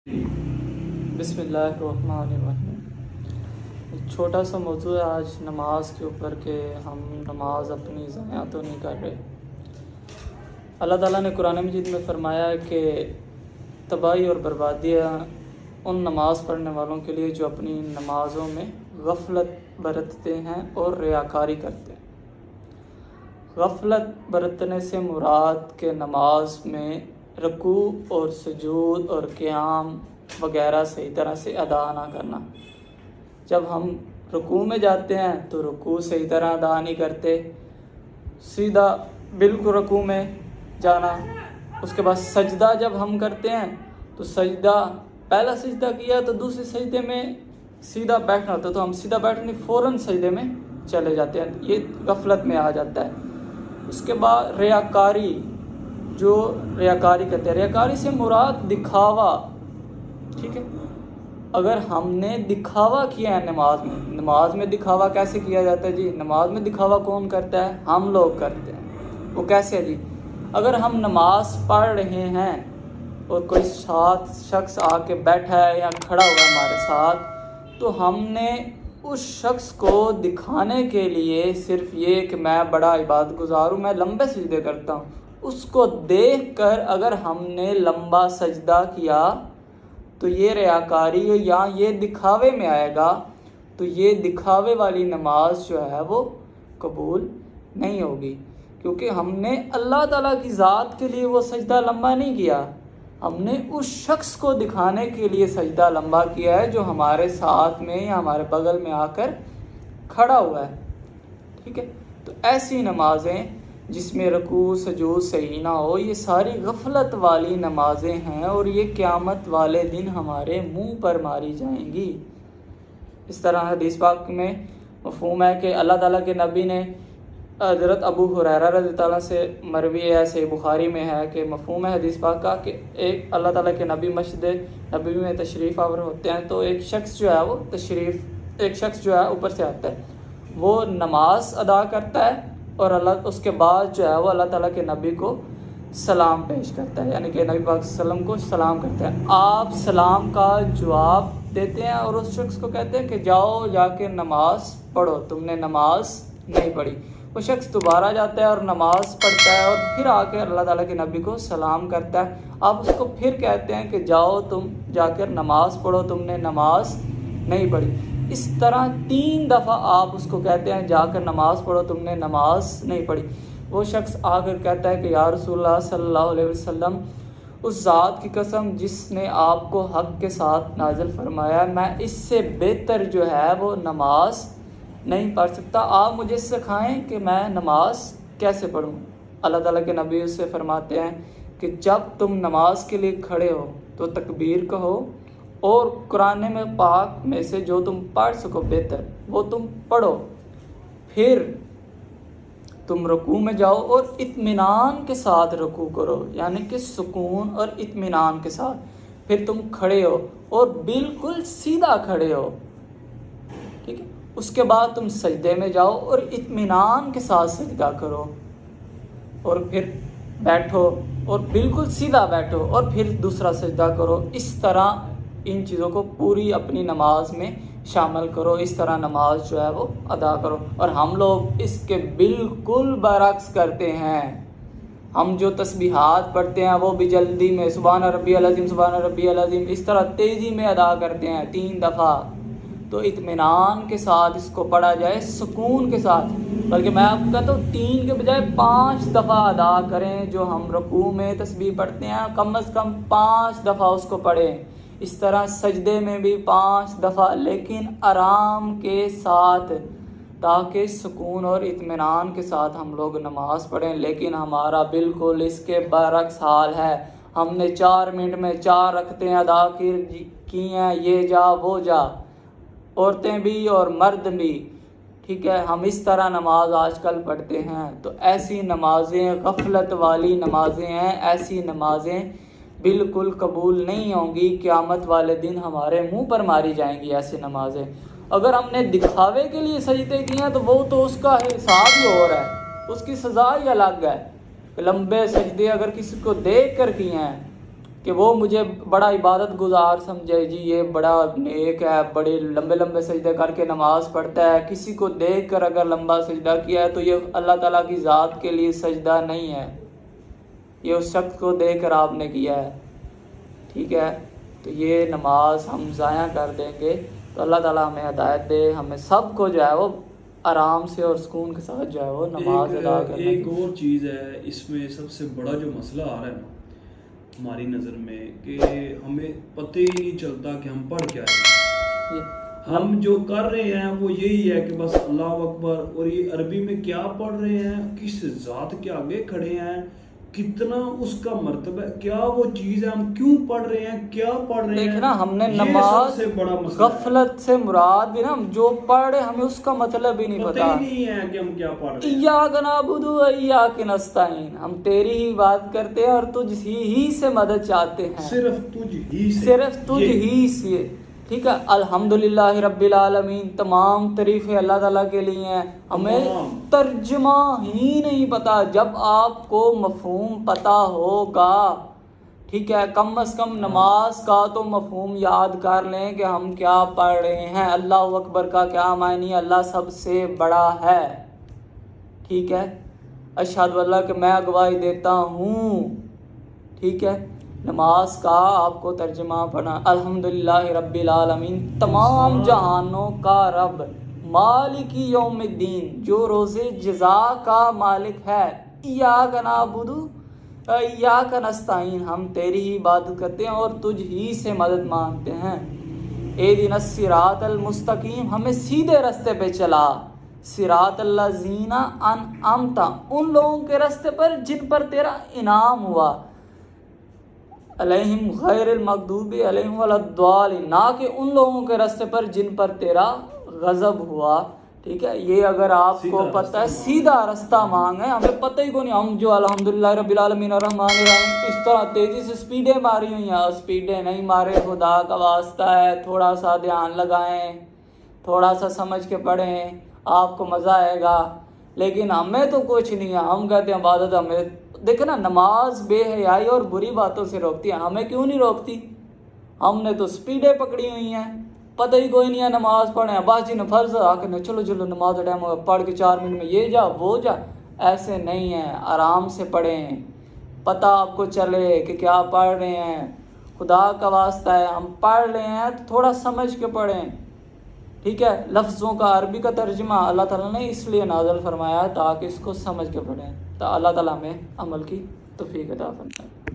बिस्मिल्लाहिर्रहमानिर्रहीम। एक छोटा सा मौजू है आज नमाज के ऊपर कि हम नमाज अपनी ज़ाया तो नहीं कर रहे। अल्लाह ताला ने कुरान मजीद में फ़रमाया है कि तबाही और बर्बादियाँ उन नमाज़ पढ़ने वालों के लिए जो अपनी नमाज़ों में गफलत बरतते हैं और रियाकारी करते हैं। गफलत बरतने से मुराद के नमाज में रुकू और सुजूद और क़याम वगैरह सही तरह से अदा ना करना। जब हम रुकू में जाते हैं तो रुकू सही तरह अदा नहीं करते, सीधा बिल्कुल रुकू में जाना। उसके बाद सजदा जब हम करते हैं तो सजदा, पहला सजदा किया तो दूसरे सजदे में सीधा बैठना होता है, तो हम सीधा बैठने फ़ौरन सजदे में चले जाते हैं, ये गफलत में आ जाता है। उसके बाद रियाकारी, जो रियाकारी करते हैं, रियाकारी से मुराद दिखावा। ठीक है, अगर हमने दिखावा किया है नमाज में दिखावा कैसे किया जाता है जी? नमाज में दिखावा कौन करता है? हम लोग करते हैं। वो कैसे है जी? अगर हम नमाज पढ़ रहे हैं और कोई साथ शख्स आके बैठा है या खड़ा हुआ है हमारे साथ, तो हमने उस शख्स को दिखाने के लिए सिर्फ ये कि मैं बड़ा इबादत गुज़ार हूँ, मैं लंबे सजदे करता हूँ, उसको देखकर अगर हमने लंबा सजदा किया तो ये रियाकारी या ये दिखावे में आएगा, तो ये दिखावे वाली नमाज जो है वो कबूल नहीं होगी, क्योंकि हमने अल्लाह ताला की ज़ात के लिए वो सजदा लंबा नहीं किया, हमने उस शख्स को दिखाने के लिए सजदा लंबा किया है जो हमारे साथ में या हमारे बगल में आकर खड़ा हुआ है। ठीक है, तो ऐसी नमाजें जिसमें रुकू सजूद सही ना हो, ये सारी गफलत वाली नमाजें हैं और ये क़यामत वाले दिन हमारे मुंह पर मारी जाएंगी। इस तरह हदीस पाक में मफ़हूम है कि अल्लाह ताला के नबी ने हज़रत अबू हुरैरा रज़ी अल्लाह अन्हु से मरवी है, सही बुखारी में है कि मफ़हूम है हदीस पाक का कि एक अल्लाह ताला के नबी मस्जिद नबी में तशरीफ़ आवर होते हैं, तो एक शख्स जो है ऊपर से आता है, वो नमाज अदा करता है और उसके बाद जो है वो अल्लाह ताला के नबी को सलाम पेश करता है, यानी कि नबी पाक सल्लम को सलाम करता है। आप सलाम का जवाब देते हैं और उस शख्स को कहते हैं कि जाओ जाके नमाज पढ़ो, तुमने नमाज नहीं पढ़ी। वो शख्स दोबारा जाता है और नमाज पढ़ता है और फिर आकर अल्लाह ताला के नबी को सलाम करता है। आप उसको फिर कहते हैं कि जाओ तुम जाकर नमाज पढ़ो, तुमने नमाज नहीं पढ़ी। इस तरह 3 दफ़ा आप उसको कहते हैं जाकर नमाज पढ़ो, तुमने नमाज नहीं पढ़ी। वो शख्स आकर कहता है कि या रसूलल्लाह सल्लल्लाहु अलैहि वसल्लम, उस ज़ात की कसम जिसने आपको हक़ के साथ नाज़िल फरमाया, मैं इससे बेहतर जो है वो नमाज नहीं पढ़ सकता, आप मुझे सिखाएं कि मैं नमाज कैसे पढ़ूं। अल्लाह ताला के नबी उससे फरमाते हैं कि जब तुम नमाज के लिए खड़े हो तो तकबीर कहो और कुरान में पाक में से जो तुम पढ़ सको बेहतर वो तुम पढ़ो, फिर तुम रुकू में जाओ और इत्मीनान के साथ रुकू करो, यानी कि सुकून और इत्मीनान के साथ। फिर तुम खड़े हो और बिल्कुल सीधा खड़े हो। ठीक है, उसके बाद तुम सजदे में जाओ और इत्मीनान के साथ सजदा करो और फिर बैठो और बिल्कुल सीधा बैठो और फिर दूसरा सजदा करो। इस तरह इन चीज़ों को पूरी अपनी नमाज में शामिल करो, इस तरह नमाज जो है वो अदा करो। और हम लोग इसके बिल्कुल बरक्स करते हैं। हम जो तस्बीहात पढ़ते हैं वो भी जल्दी में सुभान रब्बियल अज़ीम सुभान रब्बियल अज़ीम इस तरह तेज़ी में अदा करते हैं 3 दफ़ा। तो इत्मीनान के साथ इसको पढ़ा जाए, सुकून के साथ, बल्कि मैं आपको कहता हूँ 3 के बजाय 5 दफ़ा अदा करें। जो हम रुकू में तस्बीह पढ़ते हैं कम से कम 5 दफ़ा उसको पढ़ें। इस तरह सजदे में भी 5 दफ़ा, लेकिन आराम के साथ, ताकि सुकून और इत्मीनान के साथ हम लोग नमाज पढ़ें। लेकिन हमारा बिल्कुल इसके बरक्स हाल है। हमने 4 मिनट में 4 रकतें अदा की हैं, ये जा वो जा, औरतें भी और मर्द भी। ठीक है, हम इस तरह नमाज आजकल पढ़ते हैं। तो ऐसी नमाजें गफलत वाली नमाजें हैं, ऐसी नमाजें बिल्कुल कबूल नहीं होंगी, क़यामत वाले दिन हमारे मुंह पर मारी जाएंगी ऐसी नमाजें। अगर हमने दिखावे के लिए सजदे किए हैं तो वो तो उसका हिसाब ही और है, उसकी सज़ा ही अलग है। लंबे सजदे अगर किसी को देख कर किए हैं कि वो मुझे बड़ा इबादत गुजार समझे, जी ये बड़ा नेक है, बड़े लंबे लंबे सजदे करके नमाज पढ़ता है, किसी को देख कर अगर लंबा सजदा किया है तो ये अल्लाह ताला की ज़ात के लिए सजदा नहीं है, ये उस शख्स को देख कर आपने किया है। ठीक है, तो ये नमाज हम ज़ाया कर देंगे तो अल्लाह ताला हमें हिदायत दे, हमें सब को जो है वो आराम से और सुकून के साथ जो है वो नमाज अदा करना। एक और चीज़ है इसमें, सबसे बड़ा जो मसला आ रहा है ना हमारी नज़र में, कि हमें पता ही नहीं चलता कि हम पढ़ क्या रहे हैं। हम जो कर रहे हैं वो यही है कि बस अल्लाह अकबर, और ये अरबी में क्या पढ़ रहे हैं, किस ज़ात के आगे खड़े हैं, कितना उसका मर्तबा, क्या वो चीज़ है, हम क्यों पढ़ रहे हैं, क्या पढ़ रहे हैं। देखना हमने नमाज सबसे बड़ा मसला गफलत से मुराद भी ना, हम जो पढ़ रहे हमें उसका मतलब ही नहीं पता ही नहीं है कि हम क्या पढ़ रहे हैं। इय्याक नअबुदु व इय्याक नस्तईन, हम तेरी ही बात करते हैं और तुझ ही से मदद चाहते हैं, सिर्फ तुझ ही से, सिर्फ तुझ ही से। ठीक है, अल्हम्दुलिल्लाह रब्बिल आलमीन, तमाम तारीफ़ें अल्लाह ताला के लिए हैं, हमें तर्जुमा ही नहीं पता। जब आपको मफहूम पता होगा, ठीक है, कम से कम नमाज का तो मफहूम याद कर लें कि हम क्या पढ़ रहे हैं, अल्लाह अकबर का क्या मायने, अल्लाह सबसे बड़ा है। ठीक है, अशहदु अल्लाह कि मैं गवाही देता हूँ। ठीक है, नमाज का आपको तर्जुमा पढ़ना, अल्हम्दुलिल्लाह रब्बिल आलमीन, तमाम जहानों का रब, मालिकी यौमिद्दीन, जो रोज़े जज़ा का मालिक है, इय्याक नअबुदु व इय्याक नस्तईन, हम तेरी ही इबादत करते हैं और तुझ ही से मदद मांगते हैं। एहदिनस सिरातल मुस्तकीम, हमें सीधे रास्ते पे चला, सिरातल लज़ीना अनअमता, उन लोगों के रास्ते पर जिन पर तेरा इनाम हुआ, अलैहिम गैरिल मग़दूबि अलैहिम वलद्दालिन, ना कि उन लोगों के रास्ते पर जिन पर तेरा गज़ब हुआ। ठीक है, ये अगर आपको पता है, सीधा रास्ता मांगे, हमें पता ही को नहीं, हम जो अल्हम्दुलिल्लाह रब्बिल आलमीन अर्रहमानिर रहीम इस तरह तेज़ी से स्पीडें मारी हुई हैं, स्पीडें नहीं मारे, खुदा का वास्ता है, थोड़ा सा ध्यान लगाएं, थोड़ा सा समझ के पढ़ें, आपको मज़ा आएगा। लेकिन हमें तो कुछ नहीं है, हम कहते हैं इबादत, हमें देखे ना, नमाज बेहयाई और बुरी बातों से रोकती है, हमें क्यों नहीं रोकती? हमने तो स्पीडें पकड़ी हुई हैं, पता ही कोई नहीं है नमाज पढ़े, बाजी ने फर्ज आकर चलो चलो नमाज टाइम होगा, पढ़ के 4 मिनट में ये जा वो जा, ऐसे नहीं है, आराम से पढ़ें, पता आपको चले कि क्या पढ़ रहे हैं, खुदा का वास्ता है, हम पढ़ रहे हैं तो थोड़ा समझ के पढ़ें। ठीक है, लफ्ज़ों का अरबी का तर्जुमा अल्लाह ताला ने इसलिए नाज़िल फरमाया ताकि इसको समझ के पढ़ें, तो अल्लाह ताला हमें अमल की तौफीक अता फरमाए।